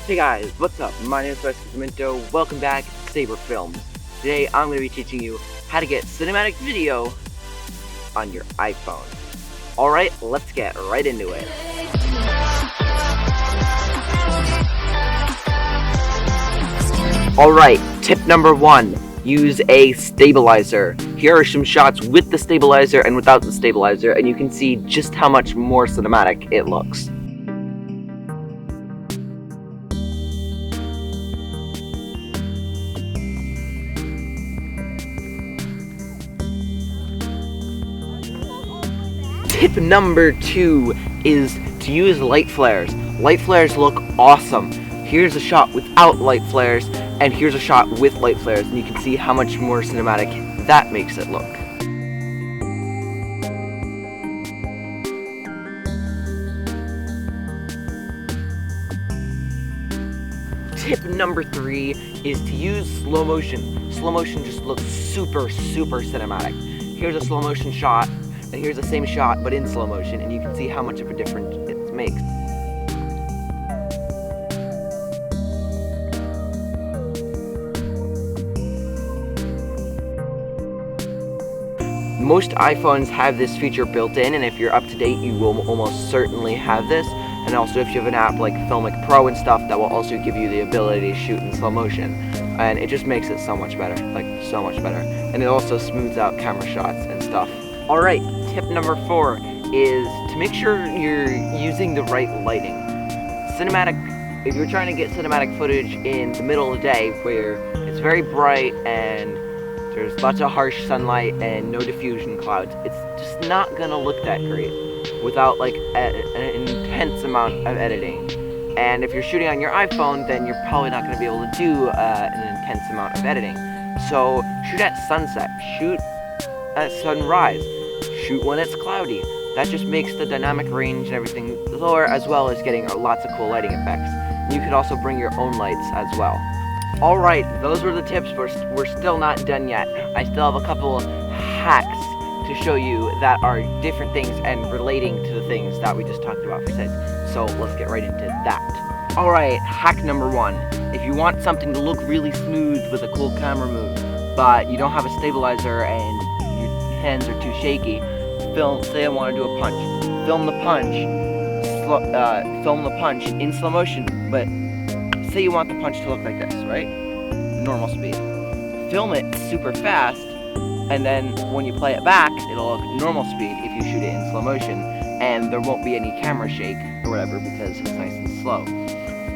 Hey guys, what's up? My name is Bryce. Welcome back to Saber Films. Today I'm going to be teaching you how to get cinematic video on your iPhone. Alright, let's get right into it. Alright, tip number 1. Use a stabilizer. Here are some shots with the stabilizer and without the stabilizer, and you can see just how much more cinematic it looks. Tip number 2 is to use light flares. Light flares look awesome. Here's a shot without light flares, and here's a shot with light flares, and you can see how much more cinematic that makes it look. Tip number 3 is to use slow motion. Slow motion just looks super cinematic. Here's a slow motion shot, and here's the same shot but in slow motion, and you can see how much of a difference it makes. Most iPhones have this feature built in, and if you're up to date, you will almost certainly have this. And also, if you have an app like Filmic Pro and stuff, that will also give you the ability to shoot in slow motion. And it just makes it so much better, like so much better. And it also smooths out camera shots and stuff. Alright, tip number 4 is to make sure you're using the right lighting. If you're trying to get cinematic footage in the middle of the day where it's very bright and there's lots of harsh sunlight and no diffusion clouds, it's just not gonna look that great without like an intense amount of editing. And if you're shooting on your iPhone, then you're probably not gonna be able to do an intense amount of editing. So shoot at sunset, shoot at sunrise, shoot when it's cloudy. That just makes the dynamic range and everything lower, as well as getting lots of cool lighting effects. You could also bring your own lights as well. Alright, those were the tips, but we're still not done yet. I still have a couple of hacks to show you that are different things and relating to the things that we just talked about for today. So let's get right into that. Alright, hack number 1. If you want something to look really smooth with a cool camera move, but you don't have a stabilizer and your hands are too shaky, say I want to do a punch. Film the punch in slow motion, but say you want the punch to look like this, right? Normal speed. Film it super fast, and then when you play it back, it'll look normal speed if you shoot it in slow motion, and there won't be any camera shake or whatever because it's nice and slow.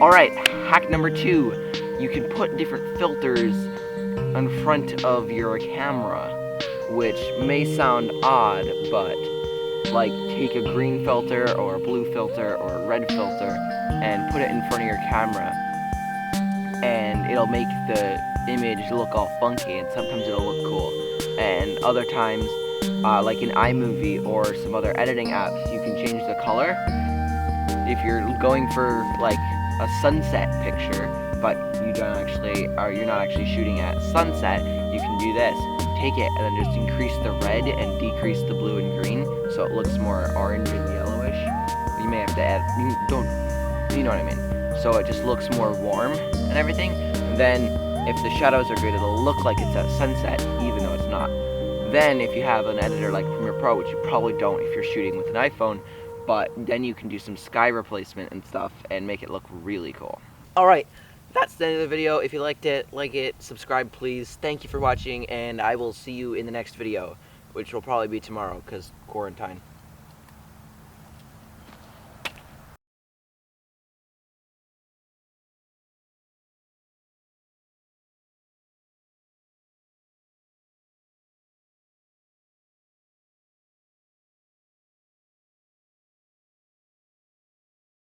Alright, hack number 2. You can put different filters in front of your camera, which may sound odd, but like take a green filter or a blue filter or a red filter and put it in front of your camera, and it'll make the image look all funky, and sometimes it'll look cool. And other times, like in iMovie or some other editing apps, you can change the color. If you're going for like a sunset picture, but you're not actually shooting at sunset, you can do this. Take it and then just increase the red and decrease the blue and green, so it looks more orange and yellowish. You may have to add, you know what I mean. So it just looks more warm and everything. And then if the shadows are good, it'll look like it's at sunset, even though it's not. Then if you have an editor like Premiere Pro, which you probably don't if you're shooting with an iPhone, but then you can do some sky replacement and stuff and make it look really cool. Alright, that's the end of the video. If you liked it, like it, subscribe please. Thank you for watching, and I will see you in the next video, which will probably be tomorrow because quarantine.